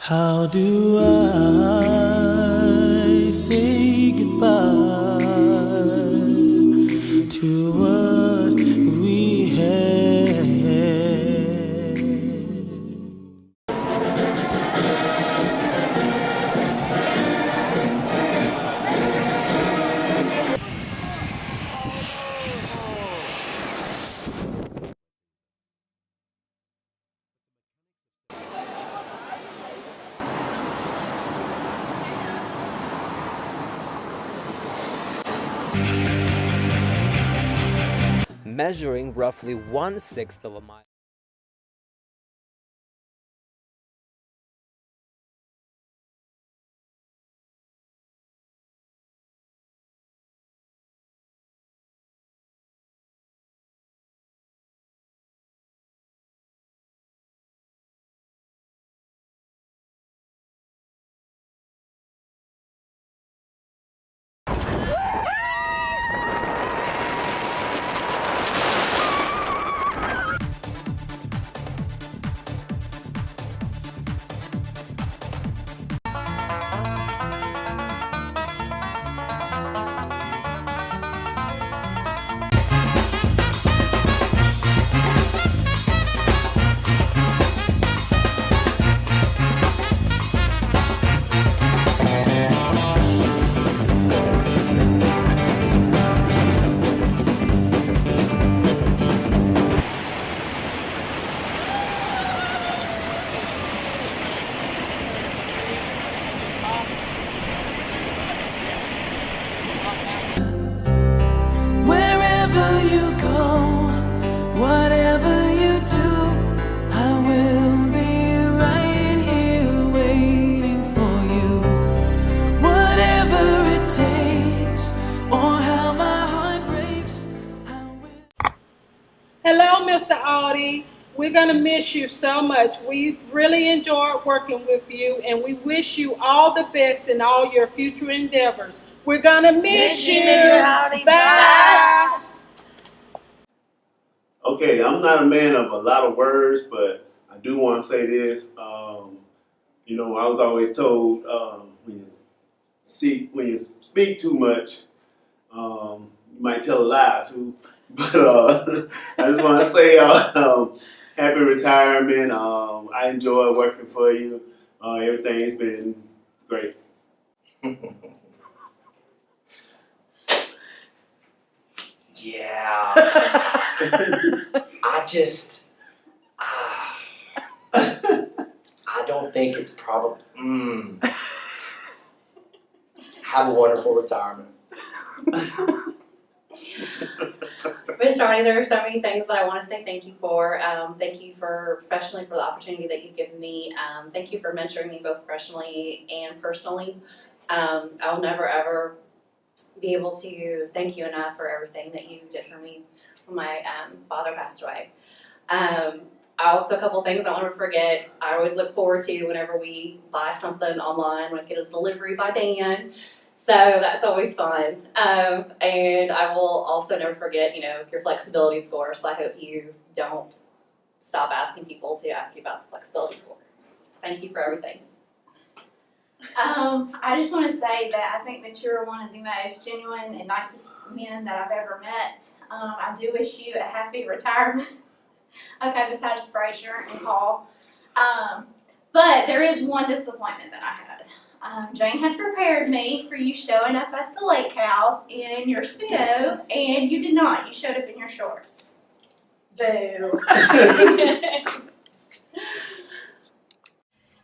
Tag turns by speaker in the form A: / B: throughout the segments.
A: How do I say goodbye to what we had?
B: Measuring roughly 1/6 of a mile.
A: Wherever you go, whatever you do, I will be right here waiting for you. Whatever it takes, or how my heart breaks, I will.
C: Hello, Mr. Aude. We're going to miss you so much. We really enjoyed working with you, and we wish you all the best in all your future endeavors. We're going to miss you.
D: Mr. Aude.
C: Bye.
E: Okay, I'm not a man of a lot of words, but I do want to say this. I was always told when you speak too much, you might tell a lie too. But I just want to say happy retirement. I enjoy working for you. Everything's been great.
F: Yeah. I don't think it's probably. Have a wonderful retirement.
D: Mr. Aude, there are so many things that I want to say thank you for. Thank you for professionally for the opportunity that you've given me. Thank you for mentoring me both professionally and personally. I'll never ever be able to thank you enough for everything that you did for me when my father passed away. Also, a couple things I want to forget. I always look forward to whenever we buy something online, we get a delivery by Dan. So that's always fun. And I will also never forget, your flexibility score. So I hope you don't stop asking people to ask you about the flexibility score. Thank you for everything.
G: I just want to say that I think that you're one of the most genuine and nicest men that I've ever met. I do wish you a happy retirement. Okay, besides Frazier and Paul. But there is one disappointment that I had. Jane had prepared me for you showing up at the lake house in your Speedo, and you did not. You showed up in your shorts. Boo.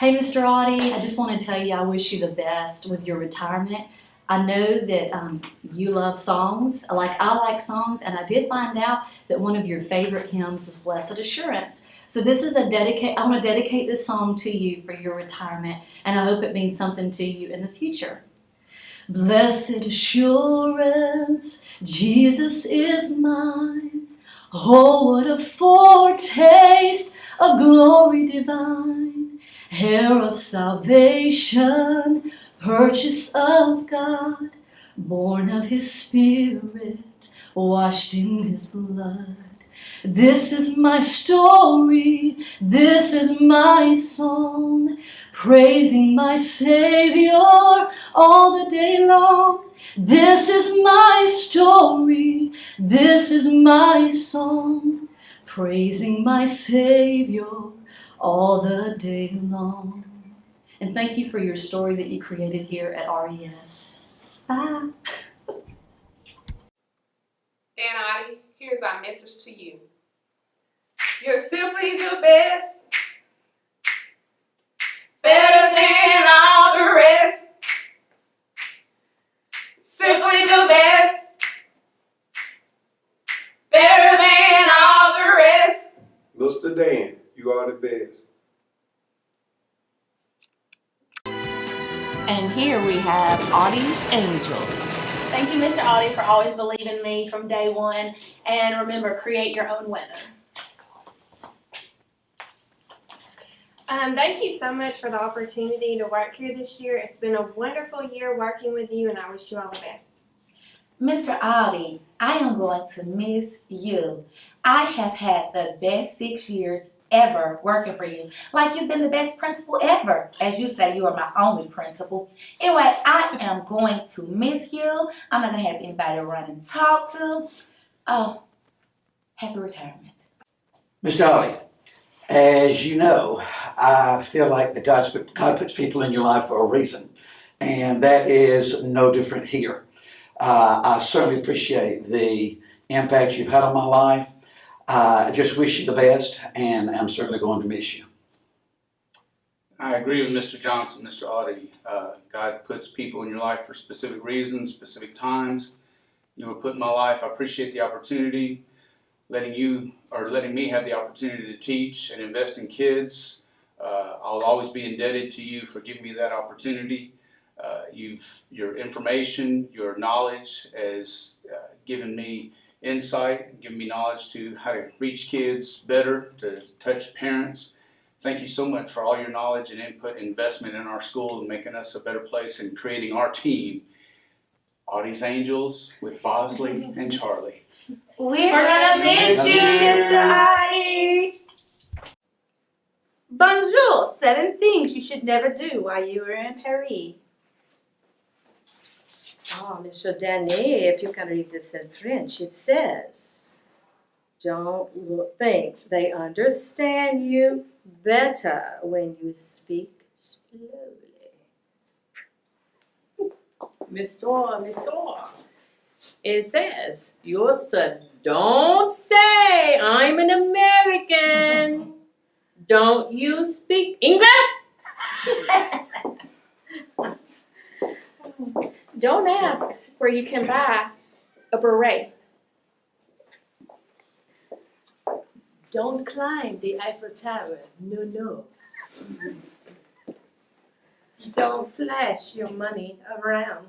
H: Hey, Mr. Aude, I just want to tell you I wish you the best with your retirement. I know that you love songs, like I like songs, and I did find out that one of your favorite hymns was Blessed Assurance. So this is I want to dedicate this song to you for your retirement, and I hope it means something to you in the future. Blessed assurance, Jesus is mine. Oh, what a foretaste of glory divine. Heir of salvation, purchase of God, born of His Spirit, washed in His blood, This is my story, this is my song, praising my Savior all the day long. This is my story, this is my song, praising my Savior all the day long. And thank you for your story that you created here at RES. Bye.
I: And Aude, here's our message to you. You're simply the best, better than all the rest. Simply the best, better than all the rest.
J: Mr. Dan, you are the best.
K: And here we have Aude's Angels.
L: Thank you, Mr. Aude, for always believing in me from day one. And remember, create your own weather.
M: Thank you so much for the opportunity to work here this year. It's been a wonderful year working with you, and I wish you all the best.
N: Mr. Aude, I am going to miss you. I have had the best 6 years ever working for you. Like you've been the best principal ever. As you say, you are my only principal. Anyway, I am going to miss you. I'm not going to have anybody to run and talk to. Oh, happy retirement.
O: Mr. Aude, as you know, I feel like that God puts people in your life for a reason, and that is no different here. I certainly appreciate the impact you've had on my life. I just wish you the best, and I'm certainly going to miss you.
P: I agree with Mr. Johnson, Mr. Aude. God puts people in your life for specific reasons, specific times. You were put in my life. I appreciate the opportunity, letting me have the opportunity to teach and invest in kids. I'll always be indebted to you for giving me that opportunity. Your information, your knowledge has given me insight, given me knowledge to how to reach kids better, to touch parents. Thank you so much for all your knowledge and input and investment in our school and making us a better place and creating our team, Aude's Angels, with Bosley and Charlie.
N: We're gonna miss you, Mr. Aude.
Q: Bonjour, 7 things you should never do while you are in Paris.
K: Ah, Monsieur Danny, if you can read this in French, it says, don't think they understand you better when you speak slowly.
R: Monsieur, it says, your son, don't say I'm an American. Don't you speak English?
M: Don't ask where you can buy a beret.
R: Don't climb the Eiffel Tower. No. Don't flash your money around.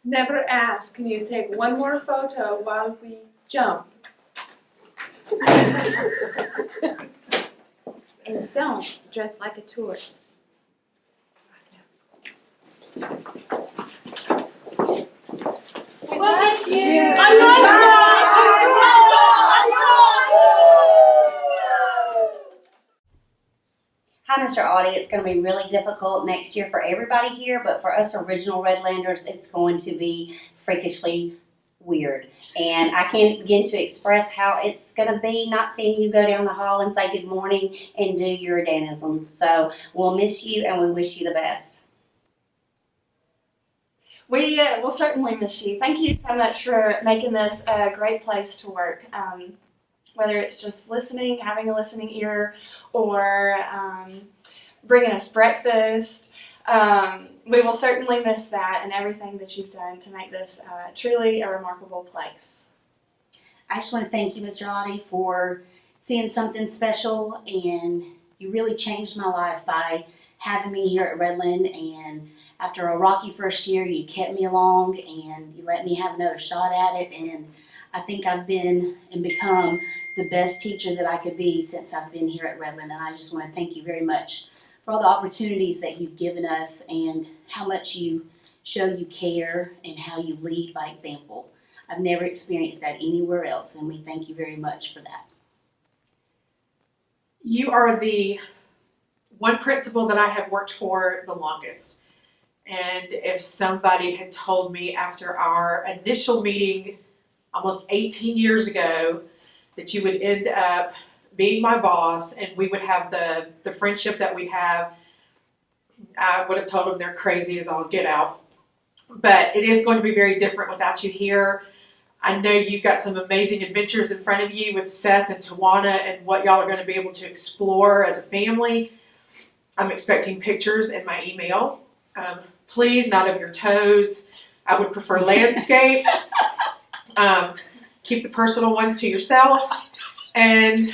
Q: Never ask, can you take one more photo while we jump?
M: And don't dress like a tourist.
G: We miss you.
S: Hi, Mr. Aude. It's going to be really difficult next year for everybody here, but for us original Redlanders, it's going to be freakishly weird. And I can't begin to express how it's going to be not seeing you go down the hall and say good morning and do your Danisms. So we'll miss you and we wish you the best.
L: We will certainly miss you. Thank you so much for making this a great place to work. Whether it's just listening, having a listening ear, or bringing us breakfast. We will certainly miss that and everything that you've done to make this truly a remarkable place.
S: I just want to thank you, Mr. Aude, for seeing something special, and you really changed my life by having me here at Redland. And after a rocky first year, you kept me along and you let me have another shot at it. And I think I've been and become the best teacher that I could be since I've been here at Redland. And I just want to thank you very much for all the opportunities that you've given us and how much you show you care and how you lead by example. I've never experienced that anywhere else, and we thank you very much for that.
T: You are the one principal that I have worked for the longest. And if somebody had told me after our initial meeting almost 18 years ago that you would end up being my boss and we would have the friendship that we have, I would have told them they're crazy as all get out. But it is going to be very different without you here. I know you've got some amazing adventures in front of you with Seth and Tawana and what y'all are going to be able to explore as a family. I'm expecting pictures in my email. Please, not of your toes. I would prefer landscapes. Keep the personal ones to yourself. And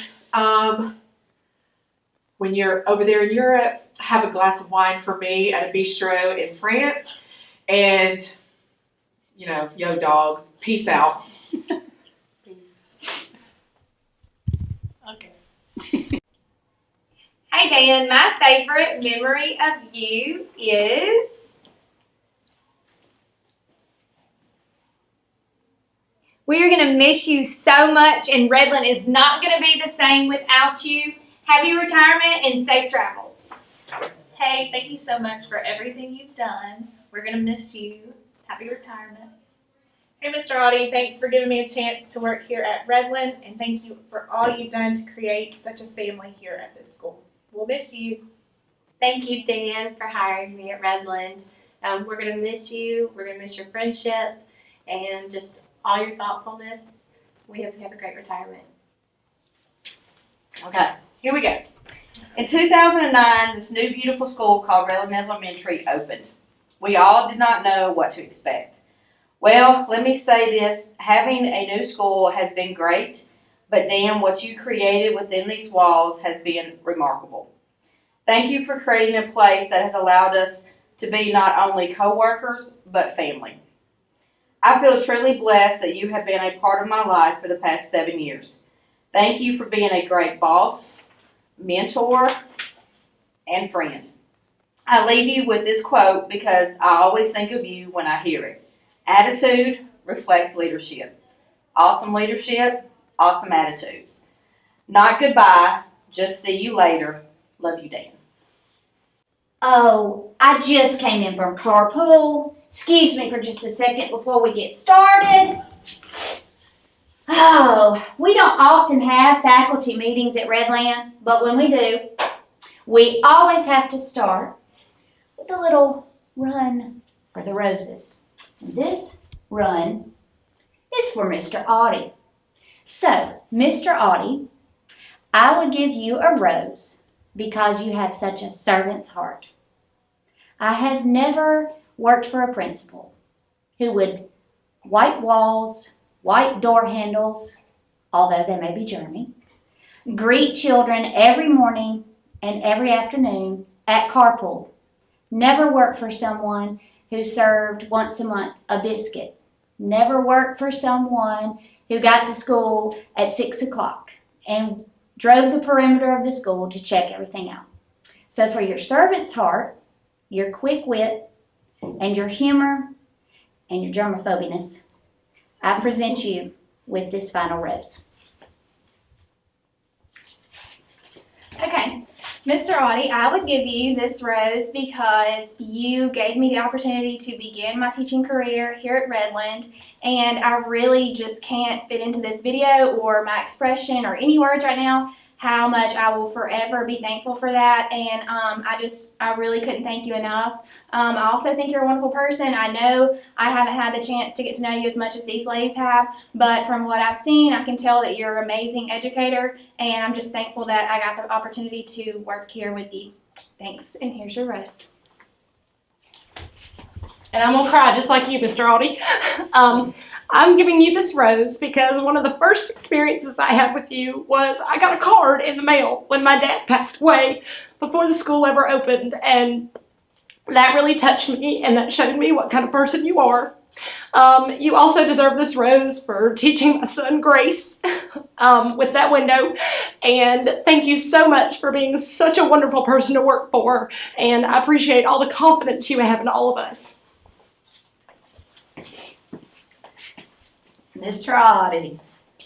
T: when you're over there in Europe, have a glass of wine for me at a bistro in France. And, you know, yo dog, peace out. Okay.
U: Hey Dan, my favorite memory of you is we are going to miss you so much, and Redland is not going to be the same without you. Happy retirement and safe travels.
V: Hey, thank you so much for everything you've done. We're going to miss you. Happy retirement.
L: Hey, Mr. Aude, thanks for giving me a chance to work here at Redland, and thank you for all you've done to create such a family here at this school. We'll miss you.
V: Thank you, Dan, for hiring me at Redland. We're going to miss you. We're going to miss your friendship and just all your thoughtfulness. We hope you have a great retirement.
D: Okay, here we go. In 2009, this new beautiful school called Redland Elementary opened. We all did not know what to expect. Well, let me say this, having a new school has been great, but Dan, what you created within these walls has been remarkable. Thank you for creating a place that has allowed us to be not only co-workers, but family. I feel truly blessed that you have been a part of my life for the past 7 years. Thank you for being a great boss, mentor, and friend. I leave you with this quote because I always think of you when I hear it. Attitude reflects leadership. Awesome leadership, awesome attitudes. Not goodbye, just see you later. Love you, Dan.
W: Oh, I just came in from carpool. Excuse me for just a second before we get started. Oh, we don't often have faculty meetings at Redland, but when we do, we always have to start with a little run for the roses. And this run is for Mr. Aude. So, Mr. Aude, I will give you a rose because you have such a servant's heart. I have never worked for a principal who would wipe walls, wipe door handles, although they may be germy, greet children every morning and every afternoon at carpool. Never worked for someone who served once a month a biscuit. Never worked for someone who got to school at 6 o'clock and drove the perimeter of the school to check everything out. So for your servant's heart, your quick wit, and your humor, and your germophobiness, I present you with this final rose.
L: Okay, Mr. Aude, I would give you this rose because you gave me the opportunity to begin my teaching career here at Redland, and I really just can't fit into this video or my expression or any words right now how much I will forever be thankful for that, and I really couldn't thank you enough. I also think you're a wonderful person. I know I haven't had the chance to get to know you as much as these ladies have, but from what I've seen, I can tell that you're an amazing educator, and I'm just thankful that I got the opportunity to work here with you. Thanks, and here's your rose.
X: And I'm gonna cry just like you, Mr. Aude. I'm giving you this rose because one of the first experiences I had with you was I got a card in the mail when my dad passed away before the school ever opened, and that really touched me and that showed me what kind of person you are. You also deserve this rose for teaching my son Grace with that window, and thank you so much for being such a wonderful person to work for, and I appreciate all the confidence you have in all of us.
A: Mr. Aude,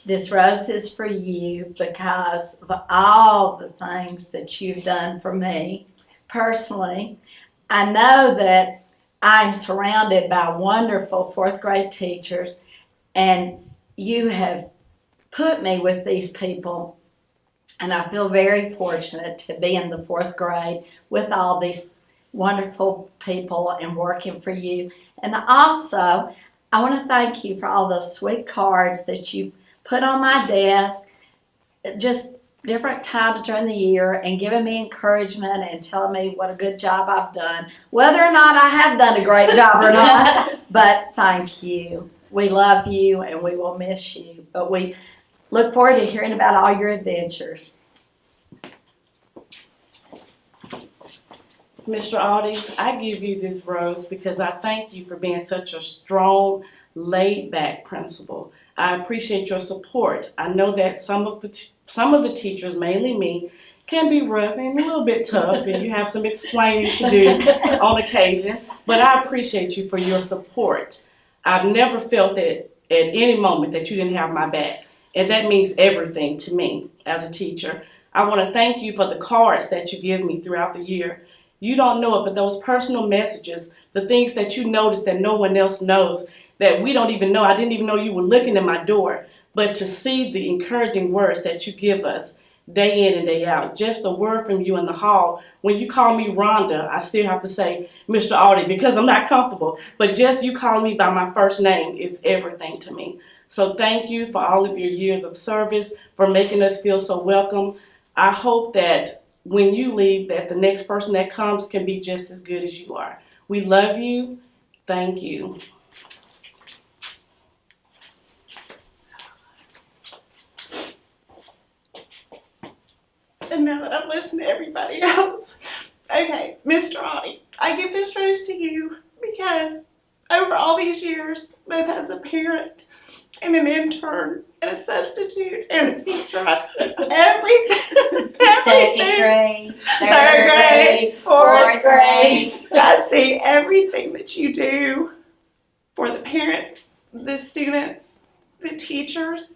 A: this rose is for you because of all the things that you've done for me personally. I know that I'm surrounded by wonderful fourth grade teachers, and you have put me with these people, and I feel very fortunate to be in the fourth grade with all these wonderful people and working for you. And also, I want to thank you for all those sweet cards that you put on my desk, just different times during the year, and giving me encouragement and telling me what a good job I've done. Whether or not I have done a great job or not, but thank you. We love you and we will miss you, but we look forward to hearing about all your adventures.
B: Mr. Aude, I give you this rose because I thank you for being such a strong, laid-back principal. I appreciate your support. I know that some of the teachers, mainly me, can be rough and a little bit tough, and you have some explaining to do on occasion, but I appreciate you for your support. I've never felt that at any moment that you didn't have my back, and that means everything to me as a teacher. I want to thank you for the cards that you give me throughout the year. You don't know it, but those personal messages, the things that you notice that no one else knows, that we don't even know. I didn't even know you were looking at my door. But to see the encouraging words that you give us day in and day out, just a word from you in the hall. When you call me Rhonda, I still have to say Mr. Aude because I'm not comfortable. But just you calling me by my first name is everything to me. So thank you for all of your years of service, for making us feel so welcome. I hope that when you leave, that the next person that comes can be just as good as you are. We love you. Thank you.
L: And now that I've listened to everybody else, okay, Mr. Aude, I give this rose to you because over all these years, both as a parent and an intern and a substitute and a teacher, I've seen everything.
W: Second grade,
L: third grade, fourth grade. I see everything that you do for the parents, the students, the teachers.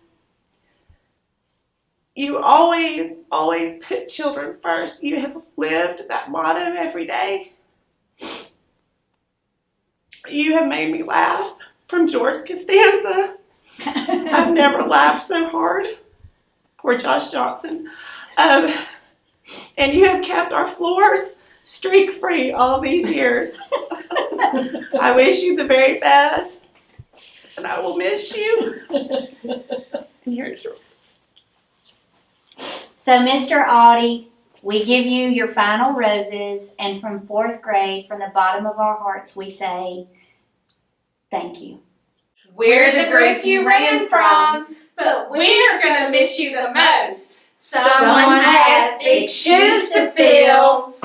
L: You always put children first. You have lived that motto every day. You have made me laugh from George Costanza. I've never laughed so hard. Poor Josh Johnson. And you have kept our floors streak-free all these years. I wish you the very best, and I will miss you. And here's yours.
W: So, Mr. Aude, we give you your final roses, and from fourth grade, from the bottom of our hearts, we say thank you.
U: We're the group you ran from, but we're gonna miss you the most. Someone has big shoes to fill.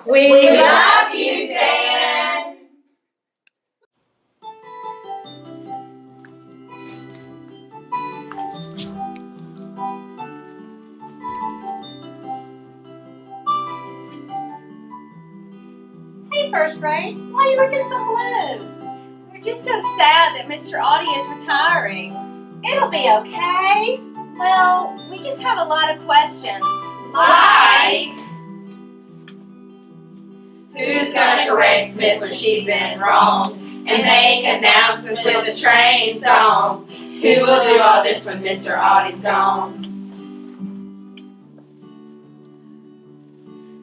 U: We love you, Dan.
C: Hey, first grade. Why are you looking so blue? We're just so sad that Mr. Aude is retiring. It'll be okay. Well, we just have a lot of questions.
U: Like, who's gonna correct Smith when she's been wrong and make announcements with a train song? Who will do all this when Mr. Aude's gone?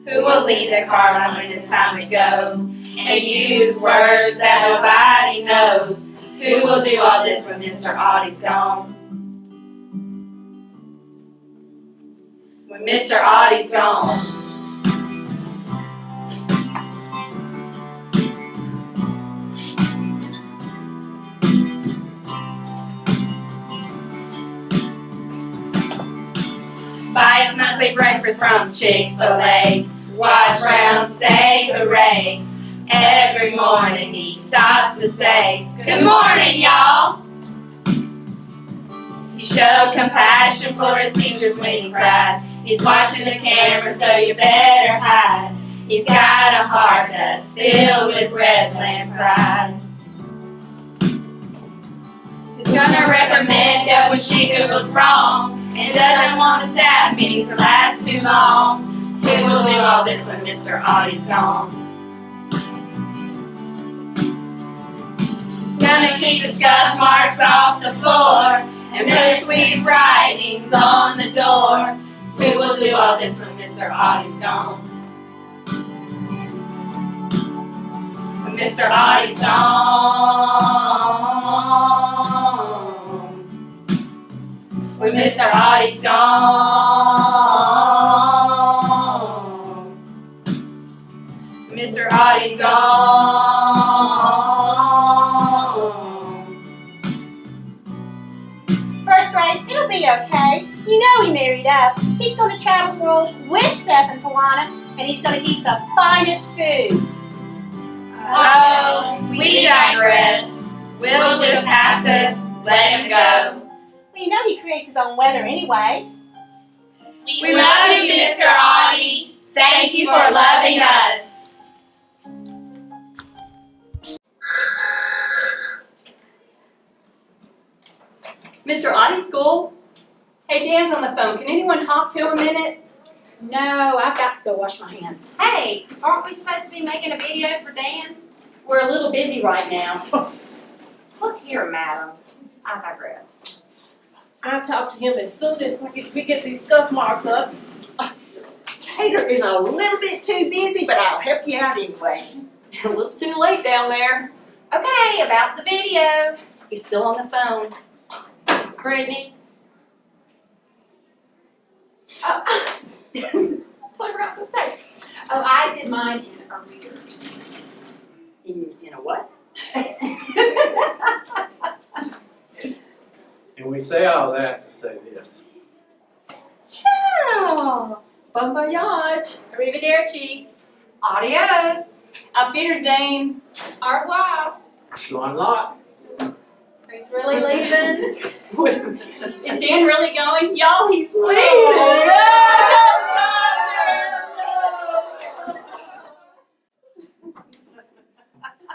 U: Who will lead the car line when it's time to go and use words that nobody knows? Who will do all this when Mr. Aude's gone? When Mr. Aude's gone. Buy his monthly breakfast from Chick-fil-A. Watch round, say hooray. Every morning he stops to say, good morning, y'all. He showed compassion for his teachers when he cried. He's watching the camera, so you better hide. He's got a heart that's filled with Redland pride. gonna reprimand her when she feels wrong, and doesn't want the staff meetings to last too long. Who will do all this when Mr. Aude's gone? Gonna keep the scuff marks off the floor and put sweet writings on the door. Who will do all this when Mr. Aude's gone? When Mr. Aude's gone. When Mr. Aude's gone. Mr. Aude's gone.
C: First grade, it'll be okay. You know he married up. He's going to travel the world with Seth and Tawana, and he's going to eat the finest food.
U: Oh, we digress. We'll just have to let him go.
C: Well, you know he creates his own weather anyway.
U: We love you, Mr. Aude. Thank you for loving us.
D: Mr. Aude's school? Hey, Dan's on the phone. Can anyone talk to him a minute?
E: No, I've got to go wash my hands.
G: Hey, aren't we supposed to be making a video for Dan?
D: We're a little busy right now. Look here, madam.
E: I digress.
Q: I'll talk to him as soon as we get these scuff marks up. Tater is a little bit too busy, but I'll help you out anyway.
D: A little too late down there.
G: Okay, about the video.
D: He's still on the phone.
G: Brittany.
E: Oh, totally forgot to say. Oh, I did mine in arrears.
D: In a what?
F: And we say all that to say this.
Q: Ciao! Bon voyage!
G: Arrivederci. Adios.
D: Auf Wiedersehen.
E: Au revoir.
F: Schwan lot.
G: He's really leaving.
D: Is Dan really going? Y'all, he's leaving.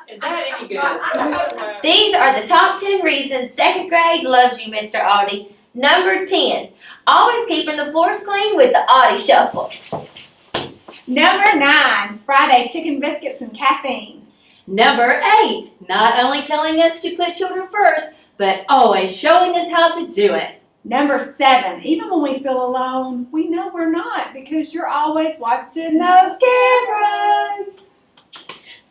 D: Is that any good?
U: These are the top 10 reasons second grade loves you, Mr. Aude. Number 10, always keeping the floors clean with the Aude Shuffle.
C: Number 9, Friday chicken biscuits and caffeine.
D: Number 8, not only telling us to put children first, but always showing us how to do it.
A: Number 7, even when we feel alone, we know we're not because you're always watching those cameras.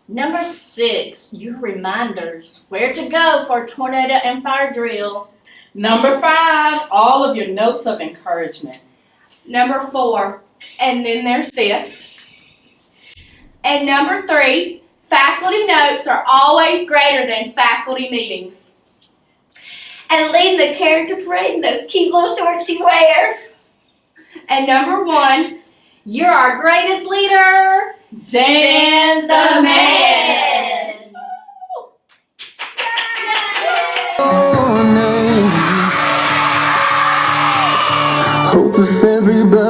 H: Number 6, your reminders where to go for tornado and fire drill.
B: Number 5, all of your notes of encouragement.
G: Number 4, and then there's this. And number 3, faculty notes are always greater than faculty meetings.
U: And leading the character parade in those cute little shorts you wear.
G: And number 1,
D: you're our greatest leader, Dan the Man.
I: Hope if everybody